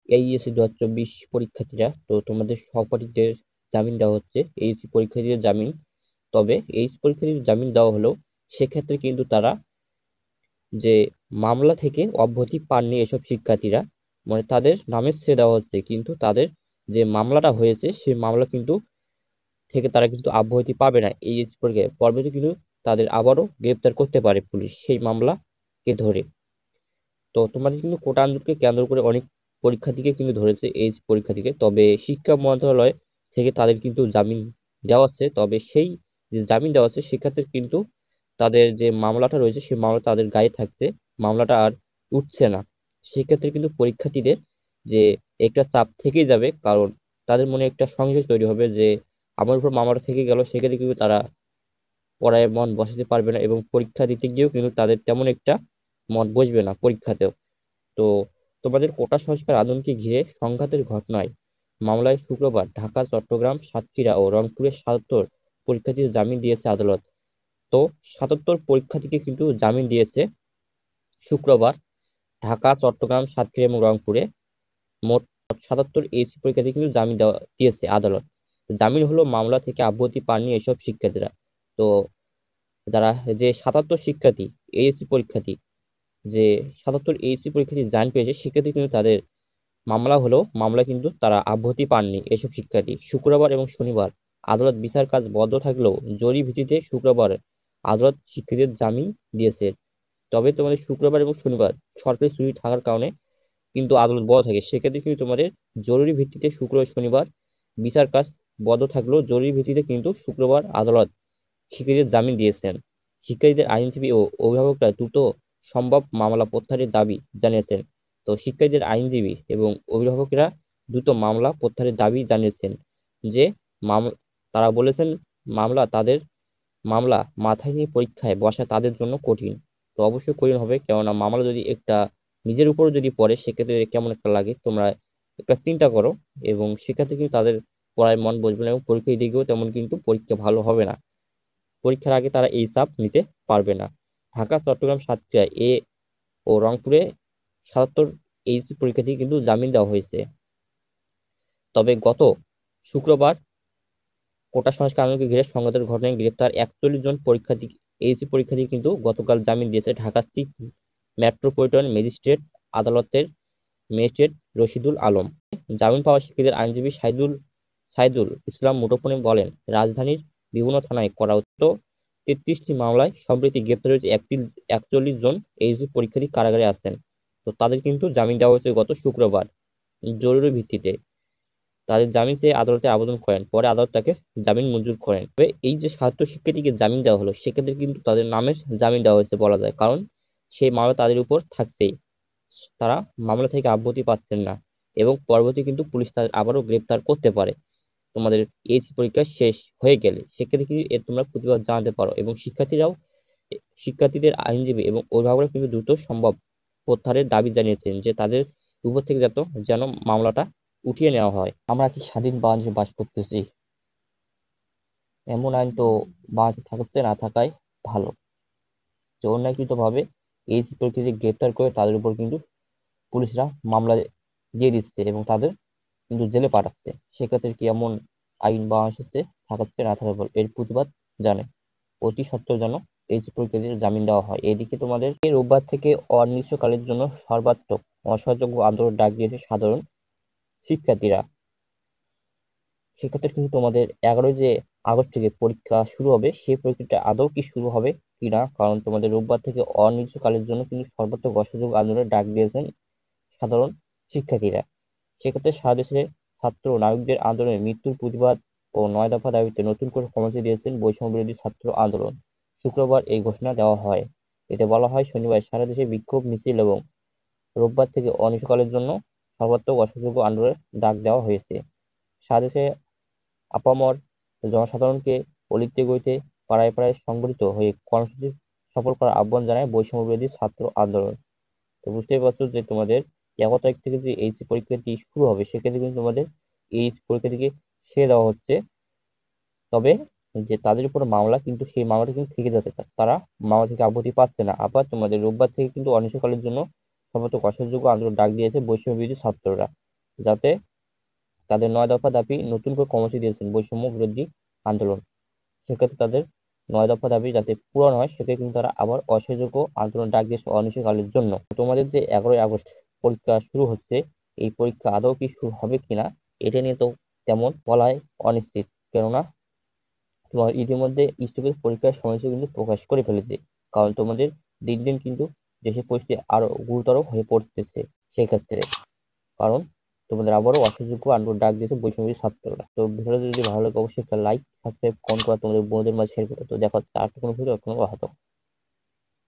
HSC 2024 পরীক্ষার্থীরা, তো তোমাদের সহপাঠীদের জামিন দেওয়া হচ্ছে, এইচএসসি পরীক্ষার্থীদের জামিন। তবে এইচএসসি পরীক্ষার্থীদের জামিন দেওয়া হলেও সেক্ষেত্রে কিন্তু তারা যে মামলা থেকে অব্যাহতি পাননি এসব শিক্ষার্থীরা, মানে তাদের নামে ছেড়ে দেওয়া হচ্ছে, কিন্তু তাদের যে মামলাটা হয়েছে সেই মামলা কিন্তু থেকে তারা কিন্তু অব্যাহতি পাবে না। এইচএসসি পরীক্ষায় পরবর্তী কিন্তু তাদের আবারও গ্রেপ্তার করতে পারে পুলিশ সেই মামলাকে ধরে। তো তোমাদের কিন্তু কোটা আন্দোলনকে কেন্দ্র করে অনেক পরীক্ষার্থীকে কিন্তু ধরেছে এই পরীক্ষার্থীকে, তবে শিক্ষা মন্ত্রণালয় থেকে তাদের কিন্তু জামিন দেওয়া হচ্ছে। তবে সেই যে জামিন দেওয়া হচ্ছে সেক্ষেত্রে কিন্তু তাদের যে মামলাটা রয়েছে সেই মামলা তাদের গায়ে থাকছে, মামলাটা আর উঠছে না। সেক্ষেত্রে কিন্তু পরীক্ষার্থীদের যে একটা চাপ থেকেই যাবে, কারণ তাদের মনে একটা সংশয় তৈরি হবে যে আমার উপর মামলাটা থেকে গেল, সেক্ষেত্রে কিন্তু তারা পড়ায় মন বসাতে পারবে না এবং পরীক্ষা দিতে গিয়েও কিন্তু তাদের তেমন একটা মন বসবে না পরীক্ষাতেও। তো তোমাদের কোটা সংস্কার আন্দোলনকে ঘিরে সংঘাতের ঘটনায় মামলায় শুক্রবার ঢাকা, চট্টগ্রাম, সাতক্ষীরা ও রংপুরের ৭৭ পরীক্ষার্থীদের জামিন দিয়েছে আদালত। তো ৭৭ পরীক্ষার্থীকে কিন্তু জামিন দিয়েছে শুক্রবার ঢাকা, চট্টগ্রাম, সাতক্ষীরা এবং রংপুরে মোট ৭৭ এইচএসসি পরীক্ষার্থী কিন্তু জামিন দিয়েছে আদালত। জামিন হলো মামলা থেকে অব্যাহতি পাননি এসব শিক্ষার্থীরা। তো যারা যে ৭৭ শিক্ষার্থী এইচএসসি পরীক্ষার্থী, যে ৭৭ এইচএসসি পরীক্ষার্থী জামিন পেয়েছে সেক্ষেত্রে কিন্তু তাদের মামলা হলেও মামলা কিন্তু তারা অব্যাহতি পাননি এসব শিক্ষার্থী। শুক্রবার এবং শনিবার আদালত বিচার কাজ বন্ধ থাকলেও জরুরি ভিত্তিতে শুক্রবার আদালত শিক্ষার্থীদের জামিন দিয়েছে। তবে তোমাদের শুক্রবার এবং শনিবার সরকারি ছুটি থাকার কারণে কিন্তু আদালত বন্ধ থাকে, সেক্ষেত্রে কিন্তু তোমাদের জরুরি ভিত্তিতে শুক্র ও শনিবার বিচার কাজ বন্ধ থাকলেও জরুরি ভিত্তিতে কিন্তু শুক্রবার আদালত শিক্ষার্থীদের জামিন দিয়েছেন। শিক্ষার্থীদের আইনজীবী ও অভিভাবকরা দ্রুত সম্ভব মামলা প্রত্যাহারের দাবি জানিয়েছেন। তো শিক্ষার্থীদের আইনজীবী এবং অভিভাবকেরা দ্রুত মামলা প্রত্যাহারের দাবি জানিয়েছেন যে মামলা তারা বলেছেন তাদের মামলা মাথায় নিয়ে পরীক্ষায় বসা তাদের জন্য কঠিন। তো অবশ্যই কঠিন হবে, কেননা মামলা যদি একটা নিজের উপর যদি পড়ে সেক্ষেত্রে কেমন একটা লাগে তোমরা একটা চিন্তা করো। এবং সেক্ষেত্রে কিন্তু তাদের পড়ায় মন বসবে না এবং পরীক্ষা দিতে গিয়েও তেমন কিন্তু পরীক্ষা ভালো হবে না, পরীক্ষার আগে তারা এই চাপ নিতে পারবে না। ঢাকা, চট্টগ্রাম, সাতক্ষীরা ও রংপুরে ৭৭ এইচএসসি পরীক্ষার্থী কিন্তু জামিন দেওয়া হয়েছে। তবে গত শুক্রবার কোটা সংস্কার আন্দোলনকে ঘিরে সংঘাতের ঘটনায় গ্রেপ্তার ৪১ জন পরীক্ষার্থী এইচএসসি পরীক্ষার্থী কিন্তু গতকাল জামিন দিয়েছে ঢাকা চিফ মেট্রোপলিটন ম্যাজিস্ট্রেট আদালতের ম্যাজিস্ট্রেট রশিদুল আলম। জামিন পাওয়া শিক্ষার্থীদের আইনজীবী সাইদুল ইসলাম মুঠোফোনে বলেন, রাজধানীর বিভিন্ন থানায় করা ৩৩টি মামলায় সম্প্রতি গ্রেপ্তার হয়েছে ৪১ জন এইচএসসি পরীক্ষার্থী কারাগারে আছেন। তো তাদের কিন্তু জামিন দেওয়া হয়েছে গত শুক্রবার জরুরি ভিত্তিতে। তাদের জামিন চেয়ে আদালতে আবেদন করেন, পরে আদালত তাকে জামিন মঞ্জুর করেন। তবে এই যে ৭০ শিক্ষার্থীকে জামিন দেওয়া হলো সেক্ষেত্রে কিন্তু তাদের নামের জামিন দেওয়া হয়েছে বলা যায়, কারণ সেই মামলা তাদের উপর থাকছেই, তারা মামলা থেকে অব্যাহতি পাচ্ছেন না এবং পরবর্তী কিন্তু পুলিশ তাদের আবারও গ্রেপ্তার করতে পারে তোমাদের এইচএসসি পরীক্ষা শেষ হয়ে গেলে। সেক্ষেত্রে কিন্তু এর তোমরা প্রতিবাদ জানাতে পারো এবং শিক্ষার্থীদের আইনজীবী এবং অভিভাবকরা কিন্তু দ্রুত সম্ভব প্রত্যাহারের দাবি জানিয়েছেন যে তাদের উপর থেকে যেন মামলাটা উঠিয়ে নেওয়া হয়। আমরা কি স্বাধীন বাংলাদেশে বাস করতেছি? এমন আইন তো বাংলাদেশে থাকছে না থাকাই ভালো। যে অন্যায়কৃতভাবে এইচএসসি পরীক্ষার্থী গ্রেপ্তার করে তাদের উপর কিন্তু পুলিশরা মামলা দিয়ে দিচ্ছে এবং তাদের কিন্তু জেলে পাঠাচ্ছে। সেক্ষেত্রে কি এমন আইন বাংলাদেশে থাকাচ্ছে না থাকার পর এর প্রতিবাদ জানে অতি সত্বর যেন এইচএসসি পরীক্ষার্থীদের জামিন দেওয়া হয়। এদিকে তোমাদের এই রোববার থেকে অনির্দিষ্টকালের জন্য সর্বাত্মক অসহযোগ্য আন্দোলন ডাক দিয়েছে সাধারণ শিক্ষার্থীরা। সেক্ষেত্রে কিন্তু তোমাদের 11 আগস্ট থেকে পরীক্ষা শুরু হবে, সেই পরীক্ষাটা আদৌ কি শুরু হবে কিনা, কারণ তোমাদের রোববার থেকে অনির্দিষ্টকালের জন্য কিন্তু সর্বাত্মক অসহযোগ আন্দোলনের ডাক দিয়েছেন সাধারণ শিক্ষার্থীরা। সেক্ষেত্রে সারা দেশে ছাত্র নায়কদের আন্দোলনে মৃত্যুর প্রতিবাদ ও 9 দফা দাবিতে নতুন করে কর্মসূচি দিয়েছেন বৈষম্য বিরোধী ছাত্র আন্দোলন। শুক্রবার এই ঘোষণা দেওয়া হয়। এতে বলা হয়, শনিবার সারা দেশে বিক্ষোভ মিছিল এবং রোববার থেকে অনির্দিষ্টকালের জন্য সর্বাত্মক অসহযোগ আন্দোলনের ডাক দেওয়া হয়েছে। সারা দেশে আপামর জনসাধারণকে অলিতে গলিতে পাড়ায় পাড়ায় সংগঠিত হয়ে কর্মসূচি সফল করার আহ্বান জানায় বৈষম্য বিরোধী ছাত্র আন্দোলন। তো বুঝতেই পারছো যে তোমাদের 11 তারিখ থেকে যে এইচএসসি পরীক্ষাটি শুরু হবে সেক্ষেত্রে কিন্তু তোমাদের এই পরীক্ষাটিকে ছেড়ে দেওয়া হচ্ছে। তবে যে তাদের উপর মামলা কিন্তু সেই মামলাটা কিন্তু থেকে যাচ্ছে, তারা মামলা থেকে অব্যাহতি পাচ্ছে না। আবার তোমাদের রোববার থেকে কিন্তু অনির্দিষ্টকালের জন্য সর্বোচ্চ অসহযোগ্য আন্দোলন ডাক দিয়েছে বৈষম্য বিরোধী ছাত্ররা। যাতে তাদের 9 দফা দাবি নতুন করে কর্মসূচি দিয়েছেন বৈষম্য বিরোধী আন্দোলন। সেক্ষেত্রে তাদের 9 দফা দাবি যাতে পূরণ হয় সেক্ষেত্রে কিন্তু তারা আবার অসহযোগ আন্দোলন ডাক দিয়েছে অনিশ্চয়কালের জন্য। তোমাদের যে 11ই আগস্ট পরীক্ষা শুরু হচ্ছে, এই পরীক্ষা আদৌ কি শুরু হবে কিনা এটা নিয়ে তো তেমন বলাই অনিশ্চিত, কেননা তোমার ইতিমধ্যে স্টুডেন্ট পরীক্ষার সময়সূচি কিন্তু প্রকাশ করে ফেলেছে। কারণ তোমাদের দিন দিন কিন্তু দেশের পরিস্থিতি আরো গুরুতর হয়ে পড়তেছে সেক্ষেত্রে, কারণ তোমাদের আবারও অসহযোগ্য আন্দোলন ডাক দিয়েছে বৈষম্য ছাত্ররা। তো ভিডিওটা যদি ভালো লাগে অবশ্যই একটা লাইক, সাবস্ক্রাইব, কমেন্ট করা তোমাদের বন্ধুদের মাঝে শেয়ার করো। তো দেখো আর কোনো ভিডিও কোনো কথা।